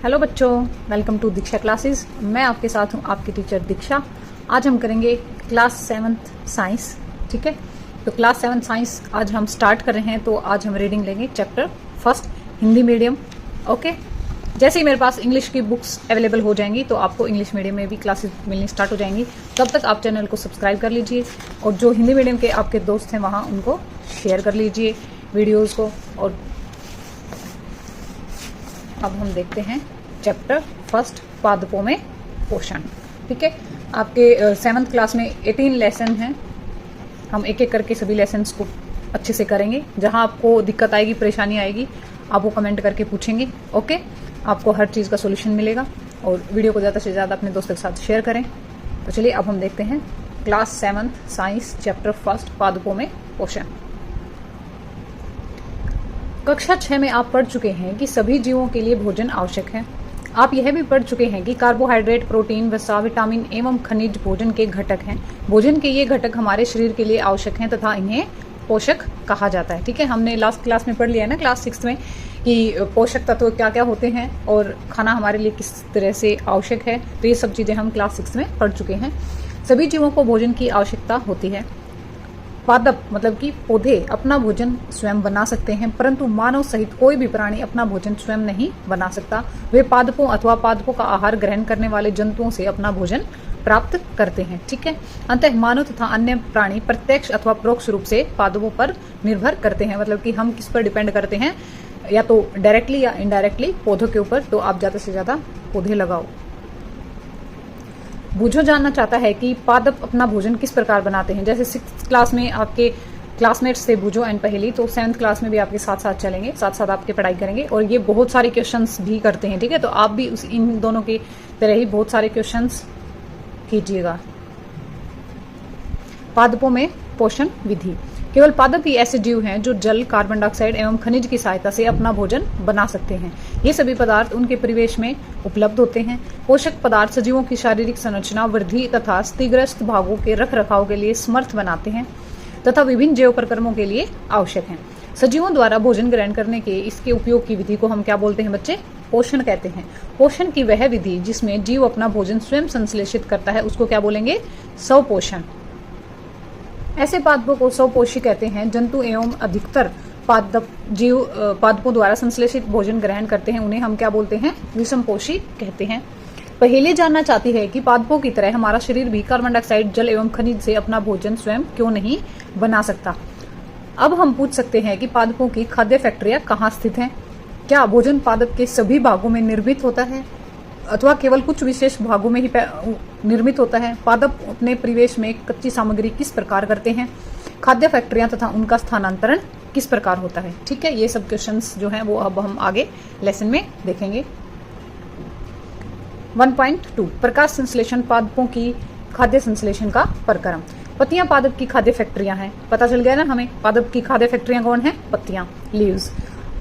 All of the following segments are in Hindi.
हेलो बच्चों, वेलकम टू दीक्षा क्लासेस। मैं आपके साथ हूँ आपकी टीचर दीक्षा। आज हम करेंगे क्लास 7th साइंस। ठीक है, तो क्लास 7th साइंस आज हम स्टार्ट कर रहे हैं। तो आज हम रीडिंग लेंगे chapter first Hindi medium. Okay, जैसे ही मेरे पास इंग्लिश की बुक्स अवेलेबल हो जाएंगी तो आपको इंग्लिश मीडियम में भी क्लासेस मिलनी स्टार्ट हो जाएंगी। तब तक आप चैनल को सब्सक्राइब कर लीजिए और जो हिंदी मीडियम के आपके दोस्त हैं वहाँ उनको शेयर कर लीजिए वीडियोज़ को। और अब हम देखते हैं चैप्टर फर्स्ट पादपों में पोषण। ठीक है, आपके 7th क्लास में 18 लेसन हैं। हम एक एक करके सभी लेसन्स को अच्छे से करेंगे। जहां आपको दिक्कत आएगी, परेशानी आएगी, आप वो कमेंट करके पूछेंगे। ओके, आपको हर चीज़ का सोल्यूशन मिलेगा। और वीडियो को ज़्यादा से ज़्यादा अपने दोस्तों के साथ शेयर करें। तो चलिए अब हम देखते हैं class 7th science chapter first पादपों में पोषण। कक्षा 6 में आप पढ़ चुके हैं कि सभी जीवों के लिए भोजन आवश्यक है। आप यह भी पढ़ चुके हैं कि कार्बोहाइड्रेट, प्रोटीन, वसा, विटामिन एवं खनिज भोजन के घटक हैं। भोजन के ये घटक हमारे शरीर के लिए आवश्यक हैं तथा इन्हें पोषक कहा जाता है। ठीक है, हमने लास्ट क्लास में पढ़ लिया है ना, क्लास 6 में, कि पोषक तत्व क्या क्या होते हैं और खाना हमारे लिए किस तरह से आवश्यक है। तो ये सब चीज़ें हम क्लास 6 में पढ़ चुके हैं। सभी जीवों को भोजन की आवश्यकता होती है। पादप मतलब कि पौधे अपना भोजन स्वयं बना सकते हैं, परंतु मानव सहित कोई भी प्राणी अपना भोजन स्वयं नहीं बना सकता। वे पादपों अथवा पादपों का आहार ग्रहण करने वाले जंतुओं से अपना भोजन प्राप्त करते हैं। ठीक है, अंततः मानव तथा अन्य प्राणी प्रत्यक्ष अथवा परोक्ष रूप से पादपों पर निर्भर करते हैं। मतलब कि हम किस पर डिपेंड करते हैं, या तो डायरेक्टली या इनडायरेक्टली पौधों के ऊपर। तो आप ज्यादा से ज्यादा पौधे लगाओ। बूझो जानना चाहता है कि पादप अपना भोजन किस प्रकार बनाते हैं। जैसे 6th क्लास में आपके क्लासमेट्स थे बूझो एंड पहेली, तो 7th क्लास में भी आपके साथ साथ चलेंगे, साथ साथ आपके पढ़ाई करेंगे। और ये बहुत सारे क्वेश्चंस भी करते हैं। ठीक है, तो आप भी इन दोनों की तरह ही बहुत सारे क्वेश्चंस कीजिएगा। पादपों में पोषण विधि। केवल पादप ही ऐसे जीव हैं जो जल, कार्बन डाइऑक्साइड एवं खनिज की सहायता से अपना भोजन बना सकते हैं। ये सभी पदार्थ उनके परिवेश में उपलब्ध होते हैं। पोषक पदार्थ सजीवों की शारीरिक संरचना, वृद्धि तथा क्षतिग्रस्त भागों के रख रखाव के लिए समर्थ बनाते हैं तथा विभिन्न जैव प्रक्रमों के लिए आवश्यक हैं। सजीवों द्वारा भोजन ग्रहण करने के इसके उपयोग की विधि को हम क्या बोलते हैं बच्चे? पोषण कहते हैं। पोषण की वह विधि जिसमें जीव अपना भोजन स्वयं संश्लेषित करता है उसको क्या बोलेंगे? स्वपोषण। ऐसे पादपों को स्वपोषी कहते हैं। जंतु एवं अधिकतर पादपों द्वारा संश्लेषित भोजन ग्रहण करते हैं, उन्हें हम क्या बोलते हैं? विषमपोषी कहते हैं। पहेली जानना चाहती है कि पादपों की तरह हमारा शरीर भी कार्बन डाइऑक्साइड, जल एवं खनिज से अपना भोजन स्वयं क्यों नहीं बना सकता। अब हम पूछ सकते हैं कि पादपों की खाद्य फैक्ट्रियां कहाँ स्थित हैं? क्या भोजन पादप के सभी भागों में निर्मित होता है अथवा केवल कुछ विशेष भागों में ही निर्मित होता है? पादप अपने परिवेश में कच्ची सामग्री किस प्रकार करते हैं? खाद्य फैक्ट्रियां तथा उनका स्थानांतरण किस प्रकार होता है? ठीक है, ये सब क्वेश्चंस जो हैं वो अब हम आगे लेसन में देखेंगे। 1.2 प्रकाश संश्लेषण पादपों की खाद्य संश्लेषण का प्रक्रम। पत्तियां पादप की खाद्य फैक्ट्रियां हैं। पता चल गया ना हमें, पादप की खाद्य फैक्ट्रियां कौन है? पत्तियां, लीव्स।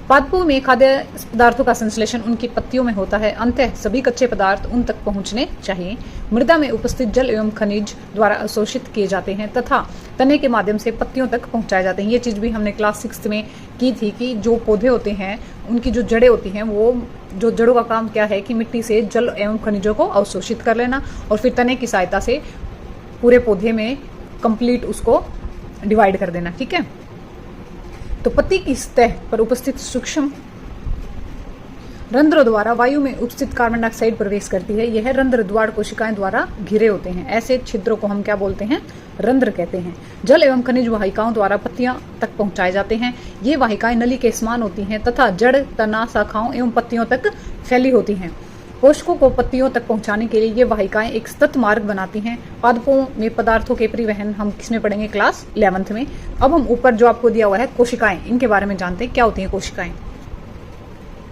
पादपों में खाद्य पदार्थों का संश्लेषण उनकी पत्तियों में होता है। अंततः सभी कच्चे पदार्थ उन तक पहुंचने चाहिए। मृदा में उपस्थित जल एवं खनिज द्वारा अवशोषित किए जाते हैं तथा तने के माध्यम से पत्तियों तक पहुंचाए जाते हैं। ये चीज भी हमने क्लास 6 में की थी कि जो पौधे होते हैं उनकी जो जड़ें होती हैं, वो जो जड़ों का काम क्या है कि मिट्टी से जल एवं खनिजों को अवशोषित कर लेना और फिर तने की सहायता से पूरे पौधे में कंप्लीट उसको डिवाइड कर देना। ठीक है, तो पत्ती की सतह पर उपस्थित सूक्ष्म रंध्रों द्वारा वायु में उपस्थित कार्बन डाइऑक्साइड प्रवेश करती है। यह रंध्र द्वार कोशिकाएं द्वारा घिरे होते हैं। ऐसे छिद्रों को हम क्या बोलते हैं? रंध्र कहते हैं। जल एवं खनिज वाहिकाओं द्वारा पत्तियां तक पहुंचाए जाते हैं। ये वाहिकाएं नली के समान होती हैं तथा जड़, तना, शाखाओं एवं पत्तियों तक फैली होती हैं। पोषकों को पत्तियों तक पहुंचाने के लिए ये वाहिकाएं एक सतत मार्ग बनाती हैं। पादपों में पदार्थों के परिवहन हम किसमें पढ़ेंगे? क्लास 11th में। अब हम ऊपर जो आपको दिया हुआ है कोशिकाएं, इनके बारे में जानते हैं। क्या होती हैं कोशिकाएं?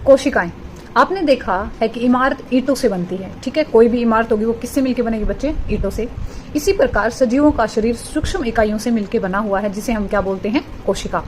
कोशिकाएं आपने देखा है कि इमारत ईंटों से बनती है। ठीक है, कोई भी इमारत होगी वो किससे मिलकर बनेगी बच्चे? ईंटों से। इसी प्रकार सजीवों का शरीर सूक्ष्म इकाइयों से मिलकर बना हुआ है, जिसे हम क्या बोलते हैं? कोशिका।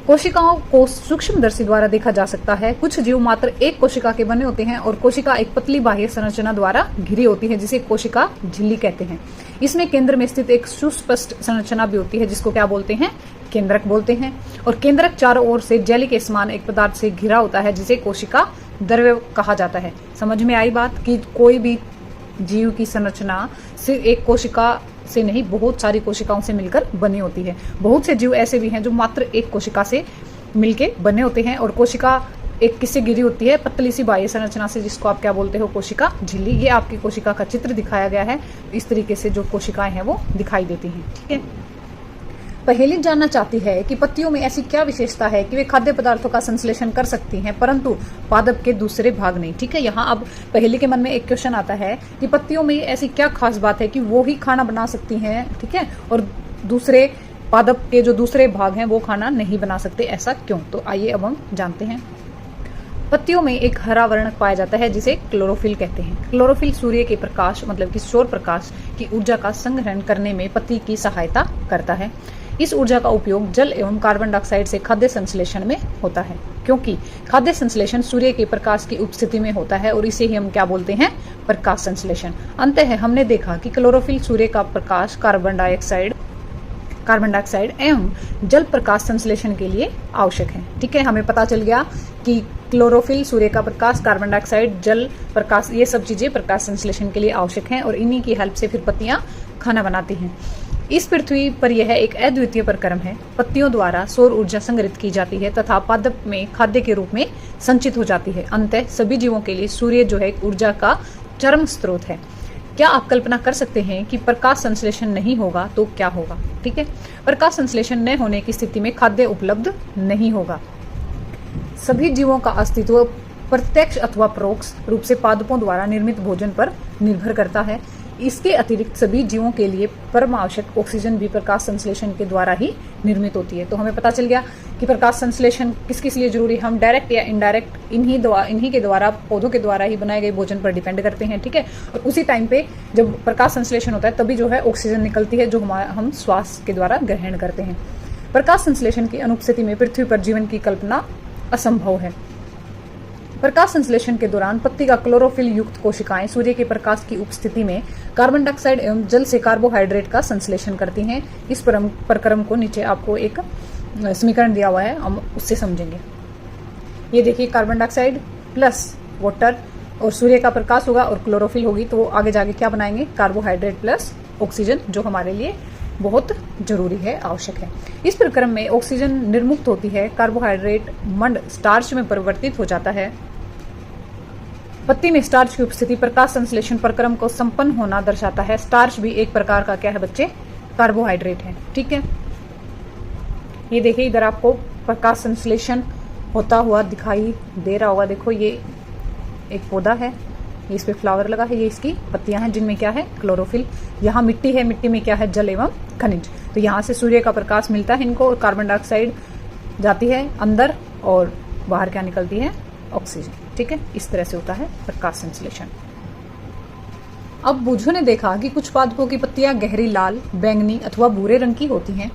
कोशिकाओं को सूक्ष्मदर्शी द्वारा देखा जा सकता है। कुछ जीव मात्र एक कोशिका के बने होते हैं और कोशिका एक पतली बाह्य संरचना द्वारा घिरी होती है, जिसे कोशिका झिल्ली कहते हैं। इसमें केंद्र में स्थित एक सुस्पष्ट संरचना भी होती है, जिसको क्या बोलते हैं? केंद्रक बोलते हैं। और केंद्रक चारों ओर से जेली के समान एक पदार्थ से घिरा होता है, जिसे कोशिका द्रव्य कहा जाता है। समझ में आई बात कि कोई भी जीव की संरचना सिर्फ एक कोशिका से नहीं, बहुत सारी कोशिकाओं से मिलकर बनी होती है। बहुत से जीव ऐसे भी हैं जो मात्र एक कोशिका से मिलके बने होते हैं, और कोशिका एक किससे घिरी होती है, पतली सी बाह्य संरचना से, जिसको आप क्या बोलते हो, कोशिका झिल्ली। ये आपकी कोशिका का चित्र दिखाया गया है। इस तरीके से जो कोशिकाएं हैं वो दिखाई देती हैं। ठीक है। पहेली जानना चाहती है कि पत्तियों में ऐसी क्या विशेषता है कि वे खाद्य पदार्थों का संश्लेषण कर सकती हैं परंतु पादप के दूसरे भाग नहीं। ठीक है। यहाँ अब पहेली के मन में एक क्वेश्चन आता है कि पत्तियों में ऐसी क्या खास बात है कि वो ही खाना बना सकती हैं, ठीक है, और दूसरे पादप के जो दूसरे भाग हैं वो खाना नहीं बना सकते, ऐसा क्यों? तो आइए अब हम जानते हैं। पत्तियों में एक हरा वर्ण पाया जाता है जिसे क्लोरोफिल कहते हैं। क्लोरोफिल सूर्य के प्रकाश मतलब कि सौर प्रकाश की ऊर्जा का संग्रहण करने में पत्ती की सहायता करता है। इस ऊर्जा का उपयोग जल एवं कार्बन डाइऑक्साइड से खाद्य संश्लेषण में होता है, क्योंकि खाद्य संश्लेषण सूर्य के प्रकाश की उपस्थिति में होता है और इसे ही हम क्या बोलते हैं, प्रकाश संश्लेषण। अंततः हमने देखा कि क्लोरोफिल सूर्य का प्रकाश कार्बन डाइऑक्साइड एवं जल प्रकाश संश्लेषण के लिए आवश्यक है। ठीक है। हमें पता चल गया कि क्लोरोफिल, सूर्य का प्रकाश, कार्बन डाइऑक्साइड, जल प्रकाश, ये सब चीजें प्रकाश संश्लेषण के लिए आवश्यक हैं और इन्हीं की हेल्प से फिर पत्तियां खाना बनाती हैं। इस पृथ्वी पर यह एक अद्वितीय प्रक्रम है। पत्तियों द्वारा सौर ऊर्जा संग्रहित की जाती है तथा पादप में खाद्य के रूप में संचित हो जाती है। अंततः सभी जीवों के लिए सूर्य जो है ऊर्जा का चरम स्रोत है। क्या आप कल्पना कर सकते हैं कि प्रकाश संश्लेषण नहीं होगा तो क्या होगा? ठीक है। प्रकाश संश्लेषण न होने की स्थिति में खाद्य उपलब्ध नहीं होगा। सभी जीवों का अस्तित्व प्रत्यक्ष अथवा परोक्ष रूप से पादपों द्वारा निर्मित भोजन पर निर्भर करता है। इसके अतिरिक्त सभी जीवों के लिए परम आवश्यक ऑक्सीजन भी प्रकाश संश्लेषण के द्वारा ही निर्मित होती है। तो हमें पता चल गया कि प्रकाश संश्लेषण किस किस लिए जरूरी है। हम डायरेक्ट या इनडायरेक्ट इन्हीं के द्वारा, पौधों के द्वारा ही बनाए गए भोजन पर डिपेंड करते हैं। ठीक है। और उसी टाइम पे जब प्रकाश संश्लेषण होता है तभी जो है ऑक्सीजन निकलती है जो हम श्वास के द्वारा ग्रहण करते हैं। प्रकाश संश्लेषण की अनुपस्थिति में पृथ्वी पर जीवन की कल्पना असंभव है। प्रकाश संश्लेषण के दौरान पत्ती का क्लोरोफिल युक्त कोशिकाएं सूर्य के प्रकाश की उपस्थिति में कार्बन डाइऑक्साइड एवं जल से कार्बोहाइड्रेट का संश्लेषण करती हैं। इस प्रक्रम को नीचे आपको एक समीकरण दिया हुआ है, हम उससे समझेंगे। ये देखिए, कार्बन डाइऑक्साइड प्लस वाटर और सूर्य का प्रकाश होगा और क्लोरोफिल होगी, तो आगे जाके क्या बनाएंगे, कार्बोहाइड्रेट प्लस ऑक्सीजन, जो हमारे लिए बहुत जरूरी है, आवश्यक है। इस प्रक्रम में ऑक्सीजन निर्मुक्त होती है, कार्बोहाइड्रेट मंड स्टार्च में परिवर्तित हो जाता है। पत्ती में स्टार्च की उपस्थिति प्रकाश संश्लेषण प्रक्रम को संपन्न होना दर्शाता है। स्टार्च भी एक प्रकार का क्या है बच्चे, कार्बोहाइड्रेट है। ठीक है। ये देखिए, इधर आपको प्रकाश संश्लेषण होता हुआ दिखाई दे रहा होगा। देखो, ये एक पौधा है, इस पे फ्लावर लगा है, ये इसकी पत्तियां हैं जिनमें क्या है, क्लोरोफिल। यहाँ मिट्टी है, मिट्टी में क्या है, जल एवं खनिज। तो यहाँ से सूर्य का प्रकाश मिलता है इनको और कार्बन डाइऑक्साइड जाती है अंदर और बाहर क्या निकलती है, ऑक्सीजन। ठीक है। इस तरह से होता है प्रकाश संश्लेषण। अब बूझों ने देखा कि कुछ पादपों की पत्तियां गहरी लाल, बैंगनी अथवा भूरे रंग की होती हैं।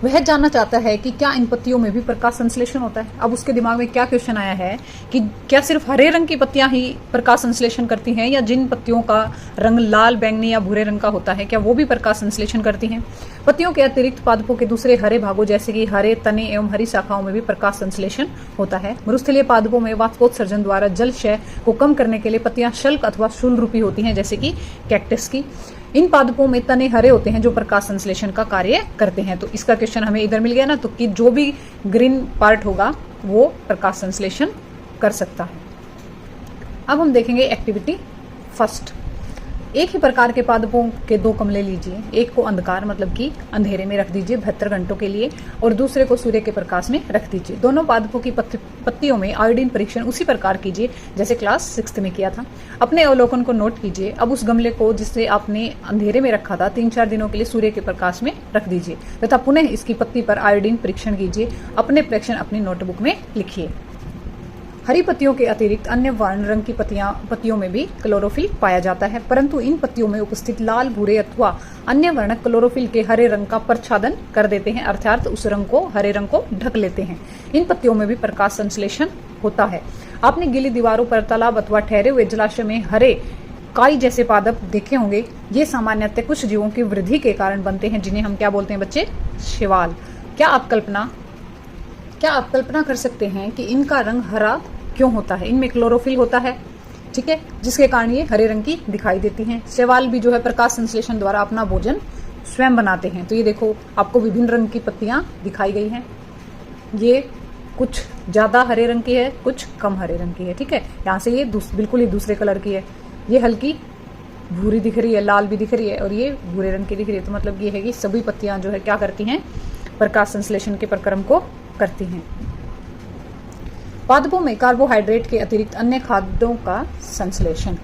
वह जानना चाहता है कि क्या इन पत्तियों में भी प्रकाश संश्लेषण होता है। अब उसके दिमाग में क्या क्वेश्चन आया है कि क्या सिर्फ हरे रंग की पत्तियां ही प्रकाश संश्लेषण करती हैं या जिन पत्तियों का रंग लाल, बैंगनी या भूरे रंग का होता है क्या वो भी प्रकाश संश्लेषण करती हैं। पत्तियों के अतिरिक्त पादपों के दूसरे हरे भागों जैसे कि हरे तने एवं हरी शाखाओं में भी प्रकाश संश्लेषण होता है। मरुस्थलीय पादपों में वाष्पोत्सर्जन द्वारा जल क्षय को कम करने के लिए पत्तियां शल्क अथवा शूल रूपी होती हैं, जैसे कि कैक्टस की। इन पादपों में तने हरे होते हैं जो प्रकाश संश्लेषण का कार्य करते हैं। तो इसका क्वेश्चन हमें इधर मिल गया ना, तो कि जो भी ग्रीन पार्ट होगा वो प्रकाश संश्लेषण कर सकता है। अब हम देखेंगे एक्टिविटी फर्स्ट। एक ही प्रकार के पादपों के दो गमले लीजिए, एक को अंधकार मतलब कि अंधेरे में रख दीजिए 72 घंटों के लिए और दूसरे को सूर्य के प्रकाश में रख दीजिए। दोनों पादपों की पत्तियों में आयोडीन परीक्षण उसी प्रकार कीजिए जैसे क्लास 6 में किया था। अपने अवलोकन को नोट कीजिए। अब उस गमले को जिसे आपने अंधेरे में रखा था 3-4 दिनों के लिए सूर्य के प्रकाश में रख दीजिए तथा पुनः इसकी पत्ती पर आयोडीन परीक्षण कीजिए। अपने परीक्षण अपनी नोटबुक में लिखिए। हरी पत्तियों के अतिरिक्त अन्य वर्ण रंग की पत्तियों में भी क्लोरोफिल पाया जाता है, परंतु इन पत्तियों में उपस्थित लाल, भूरे अथवा अन्य वर्ण क्लोरोफिल के हरे रंग का प्रच्छादन कर देते हैं, अर्थात उस रंग को, हरे रंग को ढक लेते हैं। इन पत्तियों में भी प्रकाश संश्लेषण होता है। आपने गीली दीवारों पर, तालाब अथवा ठहरे हुए जलाशय में हरे काई जैसे पादप देखे होंगे। ये सामान्यतः कुछ जीवों की वृद्धि के कारण बनते हैं जिन्हें हम क्या बोलते हैं बच्चे, शैवाल। क्या आप कल्पना कर सकते हैं कि इनका रंग हरा क्यों होता है? इनमें क्लोरोफिल होता है, ठीक है, जिसके कारण ये हरे रंग की दिखाई देती हैं। शैवाल भी जो है प्रकाश संश्लेषण द्वारा अपना भोजन स्वयं बनाते हैं। तो ये देखो आपको विभिन्न रंग की पत्तियां दिखाई गई हैं। ये कुछ ज्यादा हरे रंग की है, कुछ कम हरे रंग की है, ठीक है। यहाँ से ये बिल्कुल ही दूसरे कलर की है। ये हल्की भूरी दिख रही है, लाल भी दिख रही है, और ये भूरे रंग की दिख रही है। तो मतलब ये है कि सभी पत्तियां जो है क्या करती हैं? प्रकाश संश्लेषण के प्रक्रम को करती हैं। पादपों में कार्बोहाइड्रेट के अतिरिक्त अन्य खाद्यों का संश्लेषण।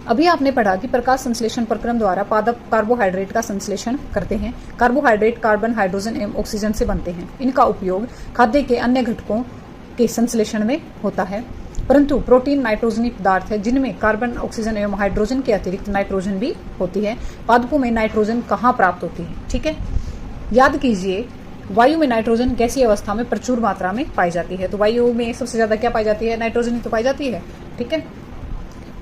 अभी आपने पढ़ा कि प्रकाश संश्लेषण प्रक्रम द्वारा पादप कार्बोहाइड्रेट का संश्लेषण करते हैं। कार्बोहाइड्रेट कार्बन, हाइड्रोजन एवं ऑक्सीजन से बनते हैं। इनका उपयोग खाद्य के अन्य घटकों के संश्लेषण में होता है। परंतु प्रोटीन नाइट्रोजनी पदार्थ है जिनमें कार्बन, ऑक्सीजन एवं हाइड्रोजन के अतिरिक्त नाइट्रोजन भी होती है। पादपों में नाइट्रोजन कहाँ प्राप्त होती है? ठीक है, याद कीजिए, वायु में नाइट्रोजन गैसीय अवस्था में प्रचुर मात्रा में पाई जाती है। तो वायु में सबसे ज्यादा क्या पाई जाती है? नाइट्रोजन ही तो पाई जाती है, ठीक है।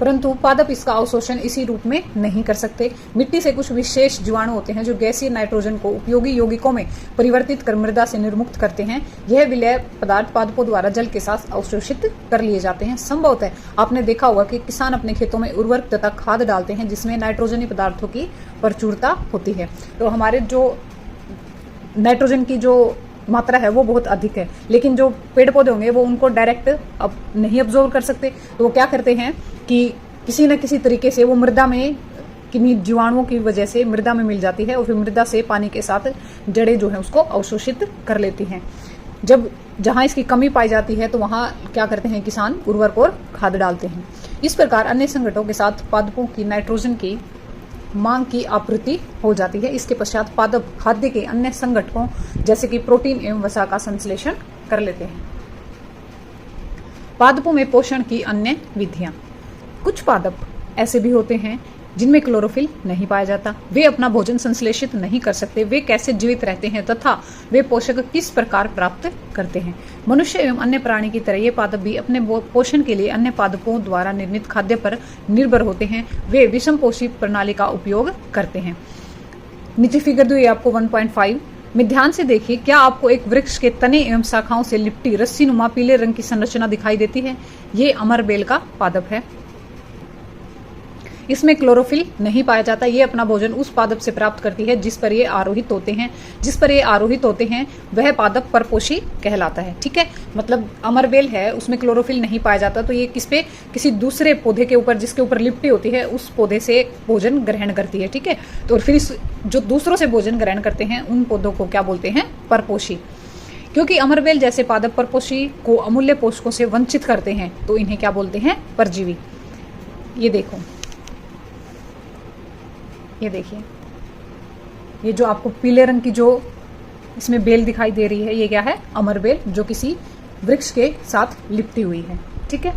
परंतु पादप इसका अवशोषण इसी रूप में नहीं कर सकते। मिट्टी से कुछ विशेष जीवाणु होते हैं जो गैसीय नाइट्रोजन को उपयोगी यौगिकों में परिवर्तित कर मृदा से निर्मुक्त करते हैं। यह विलय पदार्थ पादपों द्वारा जल के साथ अवशोषित कर लिए जाते हैं। संभवतः आपने देखा होगा कि किसान अपने खेतों में उर्वरक तथा खाद डालते हैं जिसमें नाइट्रोजनी पदार्थों की प्रचुरता होती है। तो हमारे जो नाइट्रोजन की जो मात्रा है वो बहुत अधिक है, लेकिन जो पेड़ पौधे होंगे वो उनको डायरेक्ट अब नहीं अब्जॉर्व कर सकते। तो वो क्या करते हैं कि किसी न किसी तरीके से वो मृदा में किन्हीं जीवाणुओं की वजह से मृदा में मिल जाती है और फिर मृदा से पानी के साथ जड़ें जो है उसको अवशोषित कर लेती हैं। जब जहां इसकी कमी पाई जाती है तो वहां क्या करते हैं किसान? उर्वरक और खाद डालते हैं। इस प्रकार अन्य संगठनों के साथ पादपों की नाइट्रोजन की मांग की आपूर्ति हो जाती है। इसके पश्चात पादप खाद्य के अन्य संगठनों जैसे कि प्रोटीन एवं वसा का संश्लेषण कर लेते हैं। पादपों में पोषण की अन्य विधियां। कुछ पादप ऐसे भी होते हैं जिनमें क्लोरोफिल नहीं पाया जाता। वे अपना भोजन संश्लेषित नहीं कर सकते। वे कैसे जीवित रहते हैं तथा वे पोषक किस प्रकार प्राप्त करते हैं? मनुष्य एवं अन्य प्राणी की तरह ये पादप भी अपने पोषण के लिए अन्य पादपों द्वारा निर्मित खाद्य पर निर्भर होते हैं। वे विषम पोषी प्रणाली का उपयोग करते हैं। नीचे फिगर दो, ये आपको 1.5 में ध्यान से देखिए। क्या आपको एक वृक्ष के तने एवं शाखाओं से लिपटी रस्सी नुमा पीले रंग की संरचना दिखाई देती है? ये अमरबेल का पादप है। इसमें क्लोरोफिल नहीं पाया जाता। ये अपना भोजन उस पादप से प्राप्त करती है जिस पर ये आरोहित होते हैं वह पादप परपोषी कहलाता है, ठीक है। मतलब अमरबेल है, उसमें क्लोरोफिल नहीं पाया जाता, तो ये किसी दूसरे पौधे के ऊपर जिसके ऊपर लिपटी होती है उस पौधे से भोजन ग्रहण करती है, ठीक है। तो फिर जो दूसरों से भोजन ग्रहण करते हैं उन पौधों को क्या बोलते हैं? परपोषी। क्योंकि अमरबेल जैसे पादप परपोषी को अमूल्य पोषकों से वंचित करते हैं तो इन्हें क्या बोलते हैं? परजीवी। ये देखो, ये देखिए, ये जो आपको पीले रंग की जो इसमें बेल दिखाई दे रही है ये क्या है? अमरबेल, जो किसी वृक्ष के साथ लिपटी हुई है, ठीक है।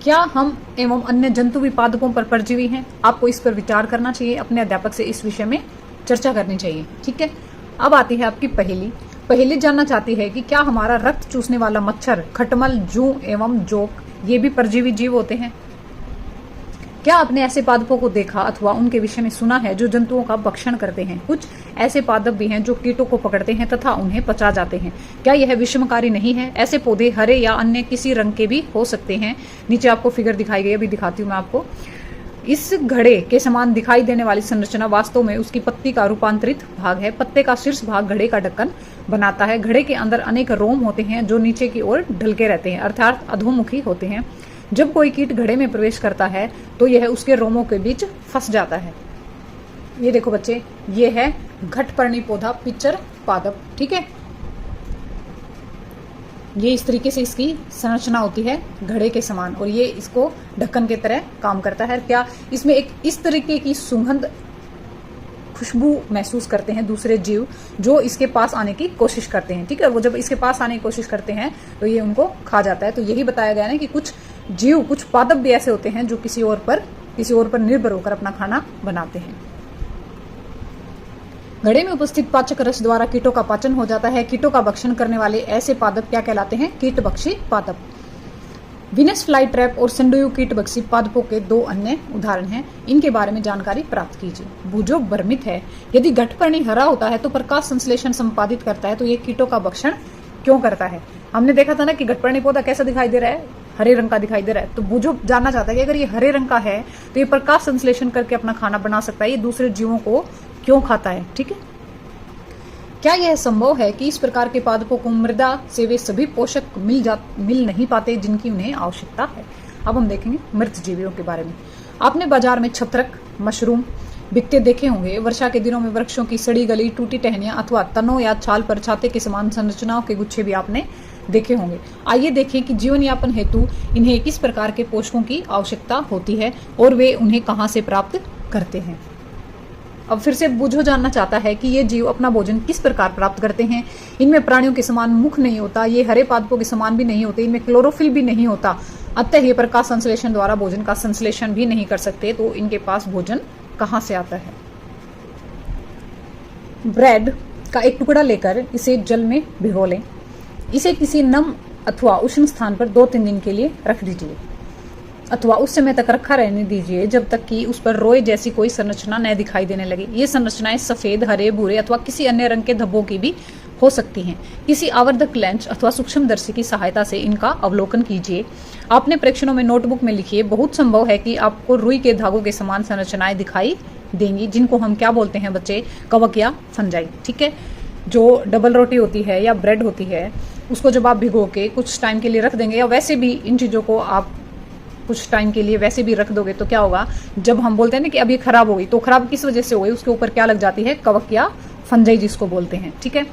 क्या हम एवं अन्य जंतु भी पादपों पर परजीवी हैं? आपको इस पर विचार करना चाहिए। अपने अध्यापक से इस विषय में चर्चा करनी चाहिए, ठीक है। अब आती है आपकी पहेली जानना चाहती है कि क्या हमारा रक्त चूसने वाला मच्छर, खटमल, जूं एवं जोक ये भी परजीवी जीव होते हैं? क्या आपने ऐसे पादपों को देखा अथवा उनके विषय में सुना है जो जंतुओं का भक्षण करते हैं? कुछ ऐसे पादप भी हैं जो कीटों को पकड़ते हैं तथा उन्हें पचा जाते हैं। क्या यह विषमकारी नहीं है? ऐसे पौधे हरे या अन्य किसी रंग के भी हो सकते हैं। नीचे आपको फिगर दिखाई गई, अभी दिखाती हूँ मैं आपको। इस घड़े के समान दिखाई देने वाली संरचना वास्तव में उसकी पत्ती का रूपांतरित भाग है। पत्ते का शीर्ष भाग घड़े का ढक्कन बनाता है। घड़े के अंदर अनेक रोम होते हैं जो नीचे की ओर ढलके रहते हैं, अर्थात अधोमुखी होते हैं। जब कोई कीट घड़े में प्रवेश करता है तो यह उसके रोमों के बीच फंस जाता है। ये देखो बच्चे, ये है घटपर्णी पौधा, पिचर पादप, ठीक है। ये इस तरीके से इसकी संरचना होती है घड़े के समान, और ये इसको ढक्कन के तरह काम करता है। क्या इसमें एक इस तरीके की सुगंध, खुशबू महसूस करते हैं दूसरे जीव जो इसके पास आने की कोशिश करते हैं, ठीक है। वो जब इसके पास आने की कोशिश करते हैं तो ये उनको खा जाता है। तो यही बताया गया है कि कुछ जीव, कुछ पादप भी ऐसे होते हैं जो किसी और पर निर्भर होकर अपना खाना बनाते हैं। घड़े में उपस्थित पाचक रस द्वारा कीटों का पाचन हो जाता है। कीटों का भक्षण करने वाले ऐसे पादप क्या कहलाते हैं? कीटभक्षी पादप। विनस फ्लाई ट्रैप और संडोयू कीटभक्षी पादपों के दो अन्य उदाहरण हैं। इनके बारे में जानकारी प्राप्त कीजिए। भूजो वर्मित है। यदि घटपर्णी हरा होता है तो प्रकाश संश्लेषण संपादित करता है, तो ये कीटों का भक्षण क्यों करता है। हमने देखा था ना कि घटपर्णी पौधा कैसा दिखाई दे रहा है, हरे रंग का दिखाई दे रहा है। तो बूझो जानना चाहता है कि अगर ये हरे रंग का है तो ये प्रकाश संश्लेषण करके अपना खाना बना सकता है, ये दूसरे जीवों को क्यों खाता है। ठीक है, क्या यह संभव है कि इस प्रकार के पादपों को मृदा से वे सभी पोषक मिल नहीं पाते जिनकी उन्हें आवश्यकता है। अब हम देखेंगे मृत जीवियों के बारे में। आपने बाजार में छत्रक, मशरूम बिकते देखे होंगे। वर्षा के दिनों में वृक्षों की सड़ी गली, टूटी टहनियां अथवा तनों या छाल पर छाते के समान संरचनाओं के गुच्छे भी आपने देखे होंगे। आइए देखें कि जीवन यापन हेतु इन्हें किस प्रकार के पोषकों की आवश्यकता होती है और वे उन्हें कहां से प्राप्त करते हैं। अब फिर से बूझो जानना चाहता है कि ये जीव अपना भोजन किस प्रकार प्राप्त करते हैं। इनमें प्राणियों के समान मुख नहीं होता, ये हरे पादपों के समान भी नहीं होते, इनमें क्लोरोफिल भी नहीं होता, अतः ये प्रकाश संश्लेषण द्वारा भोजन का संश्लेषण भी नहीं कर सकते। तो इनके पास भोजन कहां से आता है। ब्रेड का एक टुकड़ा लेकर इसे जल में भिगो लें। इसे किसी नम अथवा उष्ण स्थान पर 2-3 दिन के लिए रख दीजिए अथवा उस समय तक रखा रहने दीजिए जब तक कि उस पर रोए जैसी कोई संरचना न दिखाई देने लगे। ये संरचनाएं सफेद, हरे, भूरे अथवा किसी अन्य रंग के धब्बों की भी हो सकती हैं। किसी आवर्धक लेंस अथवा सूक्ष्मदर्शी की सहायता से इनका अवलोकन कीजिए। आपने परीक्षणों में नोटबुक में लिखिए। बहुत संभव है कि आपको रुई के धागों के समान संरचनाएं दिखाई देंगी, जिनको हम क्या बोलते हैं बच्चे, कवक या फंजाई। ठीक है, जो डबल रोटी होती है या ब्रेड होती है, उसको जब आप भिगो के कुछ टाइम के लिए रख देंगे, या वैसे भी इन चीजों को आप कुछ टाइम के लिए वैसे भी रख दोगे, तो क्या होगा, जब हम बोलते हैं ना कि अब ये खराब हो गई, तो खराब किस वजह से हो गई, उसके ऊपर क्या लग जाती है, कवक या फंजाई जिसको बोलते हैं। ठीक है,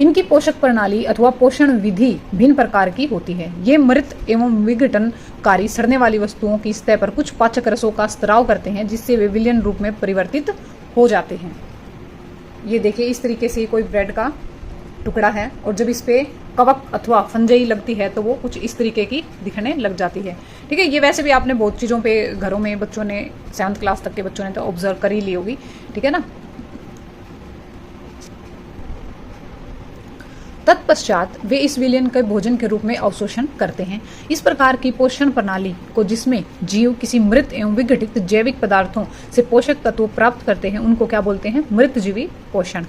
इनकी पोषक प्रणाली अथवा पोषण विधि भिन्न प्रकार की होती है। ये मृत एवं विघटनकारी सड़ने वाली वस्तुओं की सतह पर कुछ पाचक रसों का स्त्राव करते हैं, जिससे वे विलयन रूप में परिवर्तित हो जाते हैं। ये देखिए, इस तरीके से कोई ब्रेड का टुकड़ा है और जब इस पे कवक अथवा फंजाई लगती है तो वो कुछ इस तरीके की दिखने लग जाती है। ठीक है, ये वैसे भी आपने बहुत चीजों पे घरों में बच्चों ने 7th क्लास तक के बच्चों ने तो ऑब्जर्व कर ही ली होगी। ठीक है ना। तत्पश्चात वे इस विलयन के भोजन के रूप में अवशोषण करते हैं। इस प्रकार की पोषण प्रणाली को, जिसमें जीव किसी मृत एवं विघटित जैविक पदार्थों से पोषक तत्व प्राप्त करते हैं, उनको क्या बोलते हैं, मृतजीवी पोषण।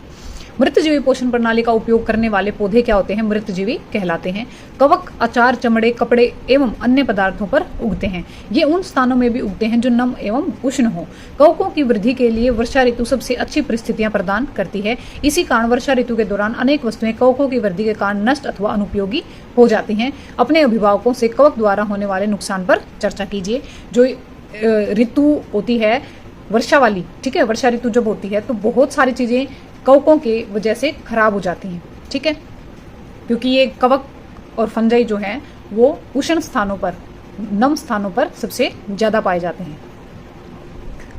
मृतजीवी पोषण प्रणाली का उपयोग करने वाले पौधे क्या होते हैं, मृतजीवी कहलाते हैं। कवक अचार, चमड़े, कपड़े एवं अन्य पदार्थों पर उगते हैं। ये उन स्थानों में भी उगते हैं जो नम एवं उष्ण हो। कवकों की वृद्धि के लिए वर्षा ऋतु सबसे अच्छी परिस्थितियां प्रदान करती है। इसी कारण वर्षा ऋतु के दौरान अनेक वस्तुएं कवकों की वृद्धि के कारण नष्ट अथवा अनुपयोगी हो जाती हैं। अपने अभिभावकों से कवक द्वारा होने वाले नुकसान पर चर्चा कीजिए। जो ऋतु होती है वर्षा वाली, ठीक है, वर्षा ऋतु जब होती है तो बहुत सारी चीजें कवकों की वजह से खराब हो जाती हैं। ठीक है, क्योंकि ये कवक और फंजाई जो हैं वो उष्ण स्थानों पर, नम स्थानों पर सबसे ज्यादा पाए जाते हैं।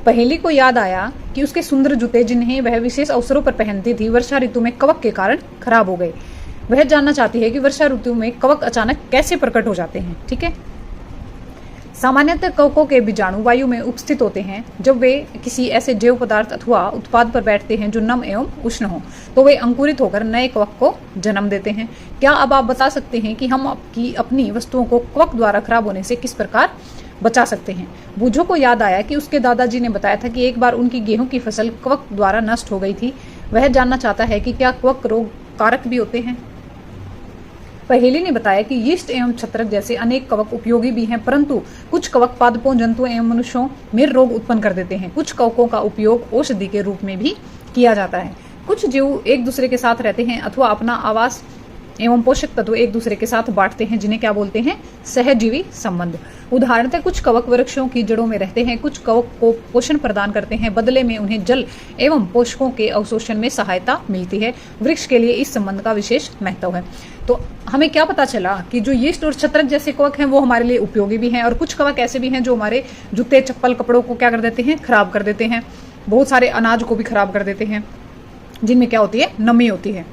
पहेली को याद आया कि उसके सुंदर जूते, जिन्हें वह विशेष अवसरों पर पहनती थी, वर्षा ऋतु में कवक के कारण खराब हो गए। वह जानना चाहती है कि वर्षा ऋतु में कवक अचानक कैसे प्रकट हो जाते हैं। ठीक है, सामान्यतः कवकों के बीजाणु वायु में उपस्थित होते हैं। जब वे किसी ऐसे जैव पदार्थ अथवा उत्पाद पर बैठते हैं जो नम एवं उष्ण हो, तो वे अंकुरित होकर नए कवक को जन्म देते हैं। क्या अब आप बता सकते हैं कि हम अपनी वस्तुओं को कवक द्वारा खराब होने से किस प्रकार बचा सकते हैं। बूझो को याद आया कि उसके दादाजी ने बताया था कि एक बार उनकी गेहूं की फसल कवक द्वारा नष्ट हो गई थी। वह जानना चाहता है कि क्या कवक रोग कारक भी होते हैं। पहेली ने बताया कि यीस्ट एवं छत्रक जैसे अनेक कवक उपयोगी भी हैं, परंतु कुछ कवक पादपों, जंतुओं एवं मनुष्यों में रोग उत्पन्न कर देते हैं। कुछ कवकों का उपयोग औषधि के रूप में भी किया जाता है। कुछ जीव एक दूसरे के साथ रहते हैं अथवा अपना आवास एवं पोषक तत्व एक दूसरे के साथ बांटते हैं, जिन्हें क्या बोलते हैं, सहजीवी संबंध। उदाहरणतः कुछ कवक वृक्षों की जड़ों में रहते हैं, कुछ कवक को पोषण प्रदान करते हैं, बदले में उन्हें जल एवं पोषकों के अवशोषण में सहायता मिलती है। वृक्ष के लिए इस संबंध का विशेष महत्व है। तो हमें क्या पता चला कि जो यीस्ट और छत्रक जैसे कवक हैं वो हमारे लिए उपयोगी भी हैं, और कुछ कवक ऐसे भी हैं जो हमारे जूते, चप्पल, कपड़ों को क्या कर देते हैं, खराब कर देते हैं। बहुत सारे अनाज को भी खराब कर देते हैं, जिनमें क्या होती है, नमी होती है।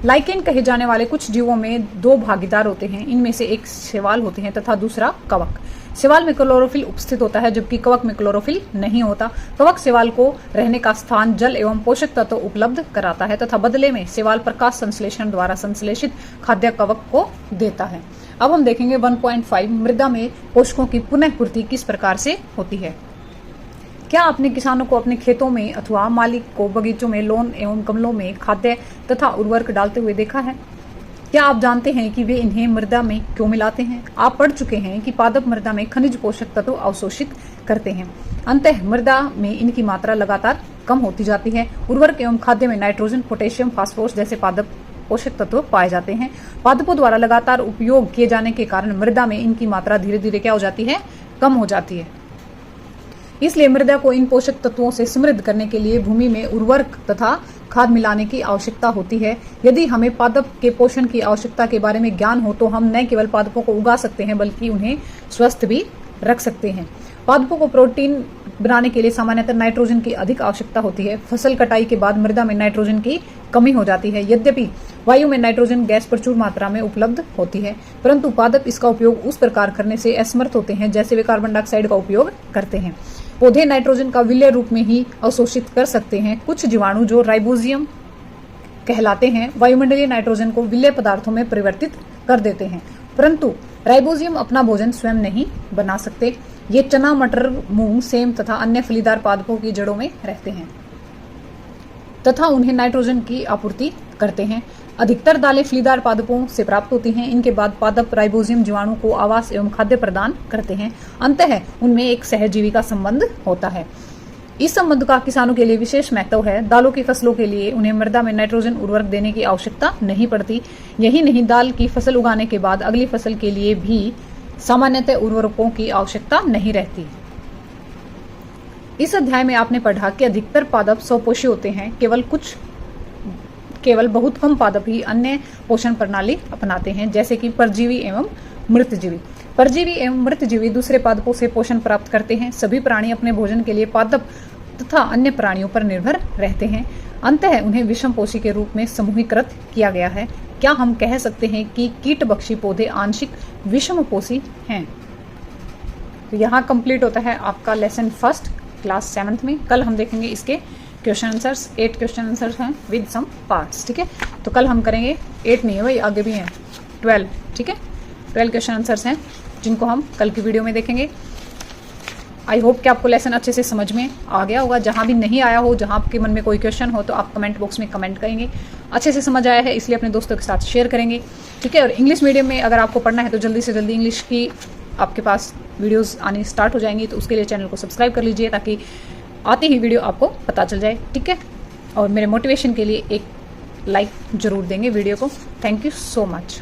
लाइकेन कहे जाने वाले कुछ जीवों में 2 भागीदार होते हैं। इनमें से एक शैवाल होते हैं तथा दूसरा कवक। शैवाल में क्लोरोफिल उपस्थित होता है, जबकि कवक में क्लोरोफिल नहीं होता। कवक शैवाल को रहने का स्थान, जल एवं पोषक तत्व उपलब्ध कराता है तथा बदले में शैवाल प्रकाश संश्लेषण द्वारा संश्लेषित खाद्य कवक को देता है। अब हम देखेंगे 1.5 मृदा में पोषकों की पुनः पूर्ति किस प्रकार से होती है। क्या आपने किसानों को अपने खेतों में अथवा मालिक को बगीचों में लॉन एवं गमलों में खाद्य तथा उर्वरक डालते हुए देखा है? क्या आप जानते हैं कि वे इन्हें मृदा में क्यों मिलाते हैं? आप पढ़ चुके हैं कि पादप मृदा में खनिज पोषक तत्व अवशोषित करते हैं। अंततः मृदा में इनकी मात्रा लगातार कम होती जाती है। उर्वरक एवं खाद्य में नाइट्रोजन, पोटेशियम, फास्फोरस जैसे पादप पोषक तत्व पाए जाते हैं। पादपों द्वारा लगातार उपयोग किए जाने के कारण मृदा में इनकी मात्रा धीरे धीरे क्या हो जाती है? कम हो जाती है। इसलिए मृदा को इन पोषक तत्वों से समृद्ध करने के लिए भूमि में उर्वरक तथा खाद मिलाने की आवश्यकता होती है। यदि हमें पादप के पोषण की आवश्यकता के बारे में ज्ञान हो तो हम न केवल पादपों को उगा सकते हैं बल्कि उन्हें स्वस्थ भी रख सकते हैं। पादपों को प्रोटीन बनाने के लिए सामान्यतः नाइट्रोजन की अधिक आवश्यकता होती है। फसल कटाई के बाद मृदा में नाइट्रोजन की कमी हो जाती है। यद्यपि वायु में नाइट्रोजन गैस प्रचुर मात्रा में उपलब्ध होती है, परंतु पादप इसका उपयोग उस प्रकार करने से असमर्थ होते हैं जैसे वे कार्बन डाइऑक्साइड का उपयोग करते हैं। पौधे नाइट्रोजन का विलेय रूप में ही अवशोषित कर सकते हैं। कुछ जीवाणु जो राइबोजियम कहलाते हैं वायुमंडलीय नाइट्रोजन को विलेय पदार्थों में परिवर्तित कर देते हैं, परंतु राइबोजियम अपना भोजन स्वयं नहीं बना सकते। ये चना, मटर, मूंग, सेम तथा अन्य फलीदार पादपों की जड़ों में रहते हैं तथा उन्हें नाइट्रोजन की आपूर्ति करते हैं। अधिकतर दालें फलीदार पादपों से प्राप्त होती हैं। इनके बाद पादप राइबोजियम जीवाणु को आवास एवं खाद्य प्रदान करते हैं। अंततः उनमें एक सहजीवी का संबंध होता है। इस संबंध का किसानों के लिए विशेष महत्व है। दालों की फसलों के लिए उन्हें मृदा में नाइट्रोजन उर्वरक देने की आवश्यकता नहीं पड़ती। यही नहीं, दाल की फसल उगाने के बाद अगली फसल के लिए भी सामान्यतः उर्वरकों की आवश्यकता नहीं रहती। इस अध्याय में आपने पढ़ा कि अधिकतर पादप स्वपोषी होते हैं। केवल बहुत कम पादप ही अन्य पोषण प्रणाली अपनाते हैं, जैसे कि परजीवी एवं मृतजीवी। परजीवी एवं मृतजीवी दूसरे पादपों से पोषण प्राप्त करते हैं। सभी प्राणी अपने भोजन के लिए पादप तथा अन्य प्राणियों पर निर्भर रहते हैं। अंततः उन्हें विषमपोषी के रूप में समूहीकृत किया गया है। क्या हम कह सकते हैं कि कीटभक्षी पौधे आंशिक विषमपोषी हैं? तो यहाँ कंप्लीट होता है आपका लेसन फर्स्ट क्लास 7th में। कल हम देखेंगे इसके क्वेश्चन आंसर्स। 8 क्वेश्चन आंसर्स हैं विद सम पार्ट्स। ठीक है, तो कल हम करेंगे 8 नहीं है भाई, आगे भी हैं 12। ठीक है, 12 क्वेश्चन आंसर्स हैं जिनको हम कल की वीडियो में देखेंगे। आई होप कि आपको लेसन अच्छे से समझ में आ गया होगा। जहाँ भी नहीं आया हो, जहाँ आपके मन में कोई क्वेश्चन हो तो आप कमेंट बॉक्स में कमेंट करेंगे। अच्छे से समझ आया है इसलिए अपने दोस्तों के साथ शेयर करेंगे। ठीक है, और इंग्लिश मीडियम में अगर आपको पढ़ना है तो जल्दी से जल्दी इंग्लिश की आपके पास वीडियोस आनी स्टार्ट हो जाएंगी, तो उसके लिए चैनल को सब्सक्राइब कर लीजिए ताकि आती ही वीडियो आपको पता चल जाए। ठीक है, और मेरे मोटिवेशन के लिए एक लाइक जरूर देंगे वीडियो को। Thank you so much.